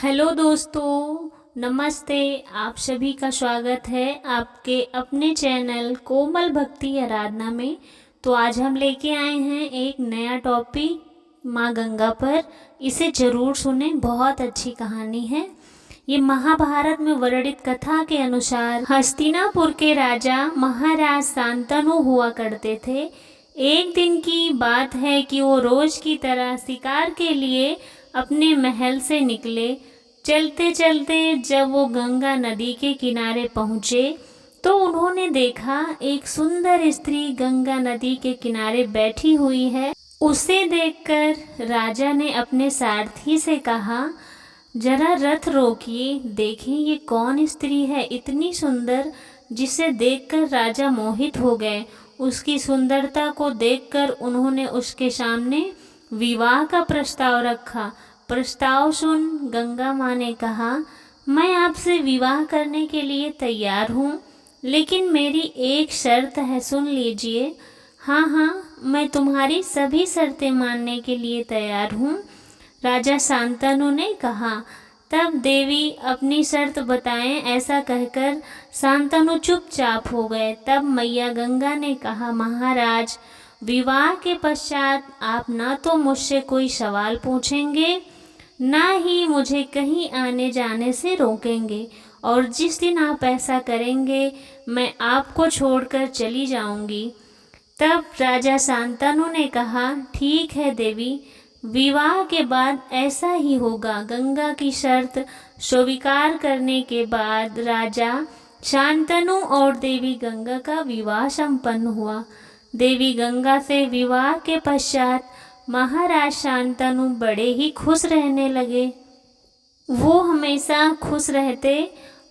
Hello दोस्तों, नमस्ते। आप सभी का स्वागत है आपके अपने चैनल कोमल भक्ति आराधना में। तो आज हम लेके आए हैं एक नया टॉपिक माँ गंगा पर। इसे ज़रूर सुने, बहुत अच्छी कहानी है। ये महाभारत में वर्णित कथा के अनुसार हस्तिनापुर के राजा महाराज शांतनु हुआ करते थे। एक दिन की बात है कि वो रोज की तरह शिकार के लिए अपने महल से निकले। चलते चलते जब वो गंगा नदी के किनारे पहुँचे तो उन्होंने देखा एक सुंदर स्त्री गंगा नदी के किनारे बैठी हुई है। उसे देखकर राजा ने अपने सारथी से कहा, जरा रथ रोकिए, देखें ये कौन स्त्री है इतनी सुंदर, जिसे देखकर राजा मोहित हो गए। उसकी सुंदरता को देखकर उन्होंने उसके सामने विवाह का प्रस्ताव रखा। प्रस्ताव सुन गंगा माँ ने कहा, मैं आपसे विवाह करने के लिए तैयार हूँ, लेकिन मेरी एक शर्त है, सुन लीजिए। हाँ हाँ, मैं तुम्हारी सभी शर्तें मानने के लिए तैयार हूँ, राजा शांतनु ने कहा। तब देवी अपनी शर्त बताएं, ऐसा कहकर शांतनु चुपचाप हो गए। तब मैया गंगा ने कहा, महाराज, विवाह के पश्चात आप ना तो मुझसे कोई सवाल पूछेंगे, ना ही मुझे कहीं आने जाने से रोकेंगे, और जिस दिन आप ऐसा करेंगे मैं आपको छोड़कर चली जाऊंगी। तब राजा शांतनु ने कहा, ठीक है देवी, विवाह के बाद ऐसा ही होगा। गंगा की शर्त स्वीकार करने के बाद राजा शांतनु और देवी गंगा का विवाह संपन्न हुआ। देवी गंगा से विवाह के पश्चात महाराज शांतनु बड़े ही खुश रहने लगे। वो हमेशा खुश रहते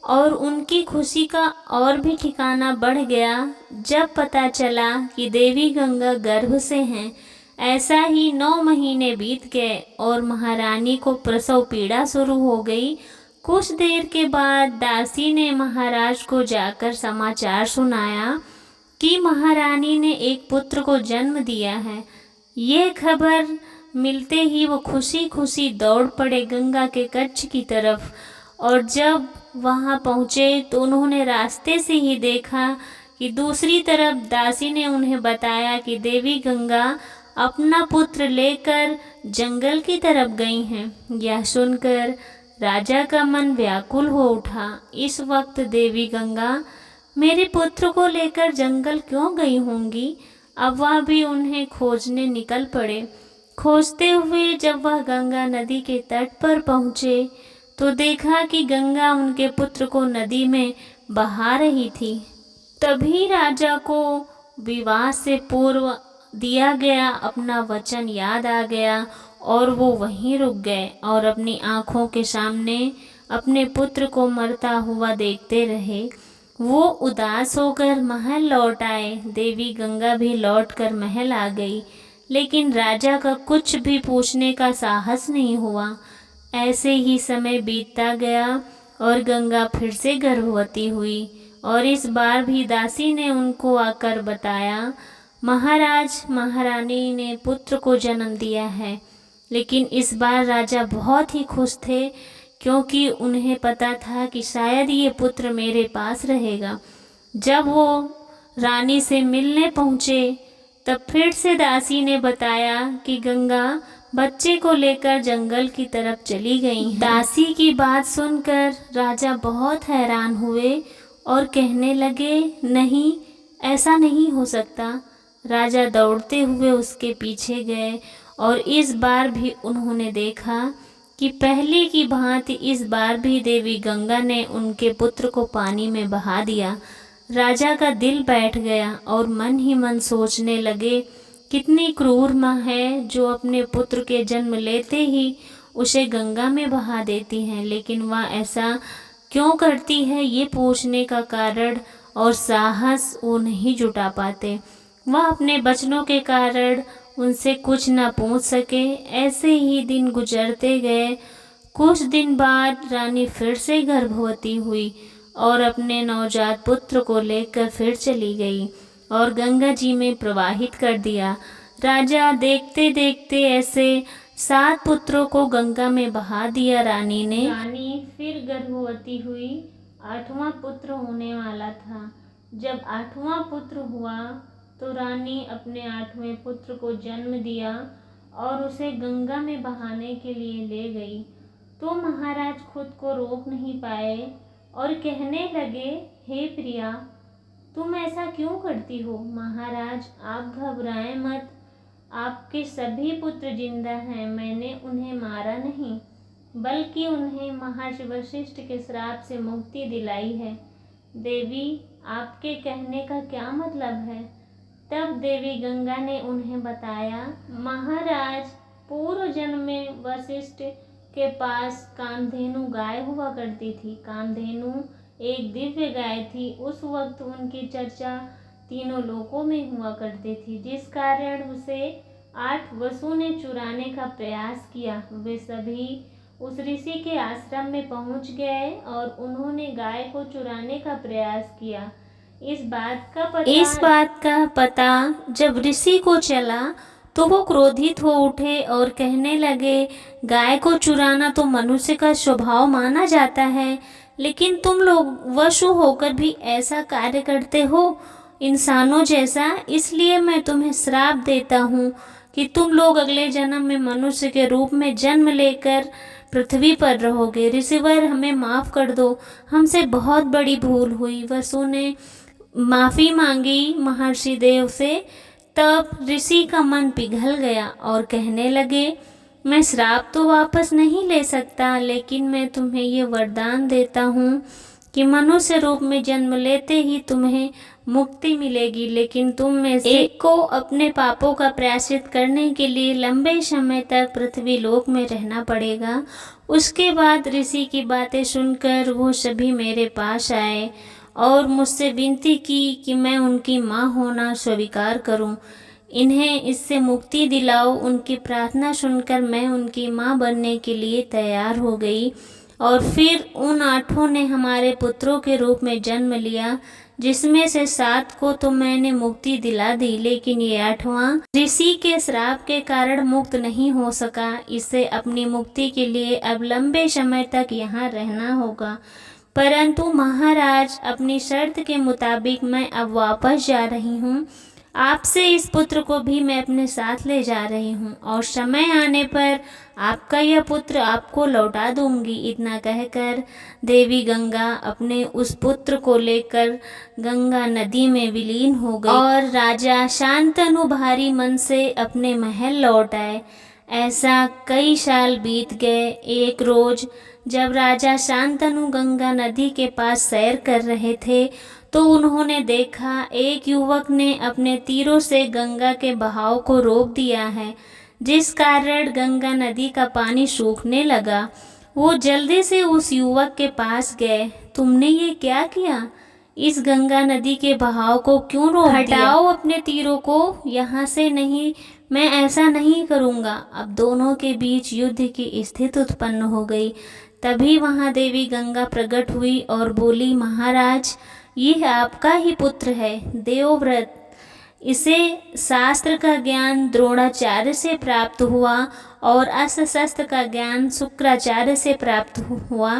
और उनकी खुशी का और भी ठिकाना बढ़ गया जब पता चला कि देवी गंगा गर्भ से हैं। ऐसा ही 9 महीने बीत गए और महारानी को प्रसव पीड़ा शुरू हो गई। कुछ देर के बाद दासी ने महाराज को जाकर समाचार सुनाया कि महारानी ने एक पुत्र को जन्म दिया है। ये खबर मिलते ही वो खुशी खुशी दौड़ पड़े गंगा के कच्छ की तरफ, और जब वहाँ पहुँचे तो उन्होंने रास्ते से ही देखा कि दूसरी तरफ दासी ने उन्हें बताया कि देवी गंगा अपना पुत्र लेकर जंगल की तरफ गई हैं। यह सुनकर राजा का मन व्याकुल हो उठा। इस वक्त देवी गंगा मेरे पुत्र को लेकर जंगल क्यों गई होंगी? अब वह भी उन्हें खोजने निकल पड़े। खोजते हुए जब वह गंगा नदी के तट पर पहुँचे तो देखा कि गंगा उनके पुत्र को नदी में बहा रही थी। तभी राजा को विवाह से पूर्व दिया गया अपना वचन याद आ गया और वो वहीं रुक गए और अपनी आँखों के सामने अपने पुत्र को मरता हुआ देखते रहे। वो उदास होकर महल लौट आए। देवी गंगा भी लौटकर महल आ गई, लेकिन राजा का कुछ भी पूछने का साहस नहीं हुआ। ऐसे ही समय बीतता गया और गंगा फिर से गर्भवती हुई, और इस बार भी दासी ने उनको आकर बताया, महाराज, महारानी ने पुत्र को जन्म दिया है। लेकिन इस बार राजा बहुत ही खुश थे, क्योंकि उन्हें पता था कि शायद ये पुत्र मेरे पास रहेगा। जब वो रानी से मिलने पहुँचे तब फिर से दासी ने बताया कि गंगा बच्चे को लेकर जंगल की तरफ चली गई हैं। दासी की बात सुनकर राजा बहुत हैरान हुए और कहने लगे, नहीं, ऐसा नहीं हो सकता। राजा दौड़ते हुए उसके पीछे गए और इस बार भी उन्होंने देखा कि पहले की भांति इस बार भी देवी गंगा ने उनके पुत्र को पानी में बहा दिया। राजा का दिल बैठ गया और मन ही मन सोचने लगे, कितनी क्रूर माँ है जो अपने पुत्र के जन्म लेते ही उसे गंगा में बहा देती है। लेकिन वह ऐसा क्यों करती है, ये पूछने का कारण और साहस वो नहीं जुटा पाते। वह अपने बचनों के कारण उनसे कुछ न पूछ सके। ऐसे ही दिन गुजरते गए। कुछ दिन बाद रानी फिर से गर्भवती हुई और अपने नवजात पुत्र को लेकर फिर चली गई और गंगा जी में प्रवाहित कर दिया। राजा देखते देखते ऐसे 7 पुत्रों को गंगा में बहा दिया रानी ने। रानी फिर गर्भवती हुई। 8वां पुत्र होने वाला था। जब 8वां पुत्र हुआ तो रानी अपने 8वें पुत्र को जन्म दिया और उसे गंगा में बहाने के लिए ले गई। तो महाराज खुद को रोक नहीं पाए और कहने लगे, हे प्रिया, तुम ऐसा क्यों करती हो? महाराज, आप घबराएं मत, आपके सभी पुत्र जिंदा हैं। मैंने उन्हें मारा नहीं, बल्कि उन्हें महर्षि वशिष्ठ के श्राप से मुक्ति दिलाई है। देवी, आपके कहने का क्या मतलब है? तब देवी गंगा ने उन्हें बताया, महाराज, पूर्व जन्म में वशिष्ठ के पास कामधेनु गाय हुआ करती थी। कामधेनु एक दिव्य गाय थी। उस वक्त उनकी चर्चा तीनों लोकों में हुआ करती थी, जिस कारण उसे 8 वसुओं ने चुराने का प्रयास किया। वे सभी उस ऋषि के आश्रम में पहुंच गए और उन्होंने गाय को चुराने का प्रयास किया। इस बात का पता जब ऋषि को चला तो वो क्रोधित हो उठे और कहने लगे, गाय को चुराना तो मनुष्य का स्वभाव माना जाता है, लेकिन तुम लोग वशु होकर भी ऐसा कार्य करते हो इंसानों जैसा। इसलिए मैं तुम्हें श्राप देता हूँ कि तुम लोग अगले जन्म में मनुष्य के रूप में जन्म लेकर पृथ्वी पर रहोगे। ऋषिवर, हमें माफ़ कर दो, हमसे बहुत बड़ी भूल हुई। वसु ने माफ़ी मांगी महर्षि देव से। तब ऋषि का मन पिघल गया और कहने लगे, मैं श्राप तो वापस नहीं ले सकता, लेकिन मैं तुम्हें ये वरदान देता हूँ कि मनुष्य रूप में जन्म लेते ही तुम्हें मुक्ति मिलेगी, लेकिन तुम में से एक को अपने पापों का प्रायश्चित करने के लिए लंबे समय तक पृथ्वी लोक में रहना पड़ेगा। उसके बाद ऋषि की बातें सुनकर वो सभी मेरे पास आए और मुझसे विनती की कि मैं उनकी माँ होना स्वीकार करूं। इन्हें इससे मुक्ति दिलाओ। उनकी प्रार्थना सुनकर मैं उनकी माँ बनने के लिए तैयार हो गई और फिर उन 8 ने हमारे पुत्रों के रूप में जन्म लिया, जिसमें से 7 को तो मैंने मुक्ति दिला दी, लेकिन ये 8वां ऋषि के श्राप के कारण मुक्त नहीं हो सका। इसे अपनी मुक्ति के लिए अब लंबे समय तक यहाँ रहना होगा। परंतु महाराज, अपनी शर्त के मुताबिक मैं अब वापस जा रही हूँ। आपसे इस पुत्र को भी मैं अपने साथ ले जा रही हूँ और समय आने पर आपका यह पुत्र आपको लौटा दूंगी। इतना कहकर देवी गंगा अपने उस पुत्र को लेकर गंगा नदी में विलीन हो गई और राजा शांतनु भारी मन से अपने महल लौट आए। ऐसा कई साल बीत गए। एक रोज जब राजा शांतनु गंगा नदी के पास सैर कर रहे थे तो उन्होंने देखा एक युवक ने अपने तीरों से गंगा के बहाव को रोक दिया है, जिस कारण गंगा नदी का पानी सूखने लगा। वो जल्दी से उस युवक के पास गए। तुमने ये क्या किया? इस गंगा नदी के बहाव को क्यों रोक दिया? हटाओ अपने तीरों को यहाँ से। नहीं, मैं ऐसा नहीं करूँगा। अब दोनों के बीच युद्ध की स्थिति उत्पन्न हो गई। तभी वहाँ देवी गंगा प्रकट हुई और बोली, महाराज, यह आपका ही पुत्र है, देवव्रत। इसे शास्त्र का ज्ञान द्रोणाचार्य से प्राप्त हुआ और अस्त्र शस्त्र का ज्ञान शुक्राचार्य से प्राप्त हुआ।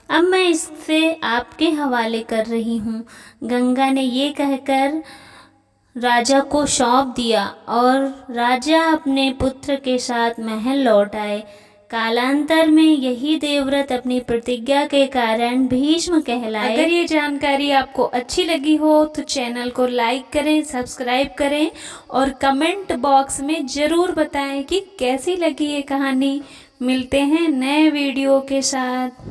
अब मैं इससे आपके हवाले कर रही हूँ। गंगा ने ये कहकर राजा को सौंप दिया और राजा अपने पुत्र के साथ महल लौट आए। कालांतर में यही देवव्रत अपनी प्रतिज्ञा के कारण भीष्म कहलाए। अगर ये जानकारी आपको अच्छी लगी हो तो चैनल को लाइक करें, सब्सक्राइब करें और कमेंट बॉक्स में ज़रूर बताएं कि कैसी लगी ये कहानी। मिलते हैं नए वीडियो के साथ।